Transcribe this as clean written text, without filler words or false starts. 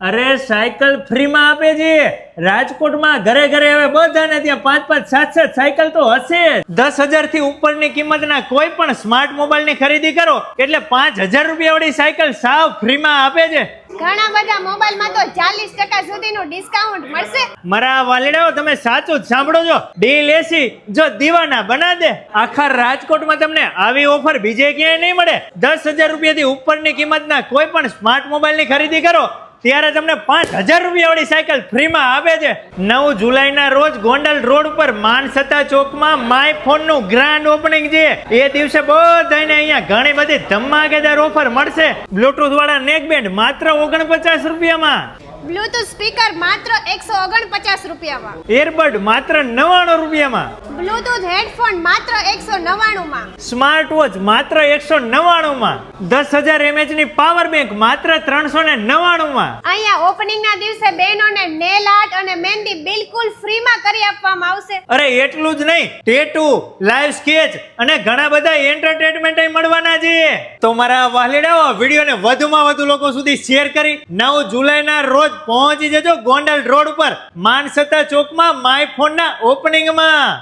અરે સાયકલ ફ્રીમાં આપે છે રાજકોટમાં ઘરે ઘરે હવે બધાને ત્યાં 5-5 7-7 સાયકલ તો હશે જ. 10,000 થી ઉપરની કિંમતના કોઈ પણ સ્માર્ટ મોબાઈલની ખરીદી કરો એટલે 5,000 રૂપિયા વાળી સાયકલ સાવ ફ્રીમાં આપે છે. ઘણા બધા મોબાઈલમાં તો 40% સુધીનું ડિસ્કાઉન્ટ મળશે. મારા વાલીડાઓ તમે સાચું જ સાંભળો છો. ડીલ એસી જો દીવાના બના દે. આખા રાજકોટમાં તમને આવી ઓફર બીજે ક્યાંય નહીં મળે. 10,000 રૂપિયાથી ઉપરની કિંમતના કોઈ પણ સ્માર્ટ મોબાઈલની ખરીદી કરો ત્યારે તમને 5,000 રૂપિયા વાળી સાયકલ ફ્રીમાં આપે છે. 9 જુલાઈના રોજ ગોંડલ રોડ ઉપર માનસતા ચોકમાં માય ફોન નું ગ્રાન્ડ ઓપનિંગ છે. એ દિવસે બધાને અહીંયા ઘણી બધી ધમાકેદાર ઓફર મળશે. બ્લુટૂથ વાળા નેક બેન્ડ માત્ર 49 રૂપિયામાં, બ્લૂટૂથ સ્પીકર માત્ર 149 રૂપિયામાં, એરબડ માત્ર 99 રૂપિયામાં, બ્લૂટૂથ હેડફોન માત્ર 199 માં, સ્માર્ટ વોચ માત્ર 199 માં, 10,000 mAh ની પાવર બેંક માત્ર 399 માં. અહીંયા ઓપનિંગ ના દિવસે બહેનોને નેલ આર્ટ અને મહેંદી બિલકુલ ફ્રી માં કરી આપવામાં આવશે. અરે એટલું જ નહીં, ટેટુ, લાઈવ સ્કેચ અને ઘણા બધા એન્ટરટેનમેન્ટ મળવાના છે. તો મારા વાલીડાઓ વિડીયોને વધુમાં વધુ લોકો સુધી શેર કરી 9 જુલાઈના રોજ પહોંચી જજો ગોંડલ રોડ ઉપર માનસતા ચોકમાં માય ફોન ના ઓપનિંગમાં.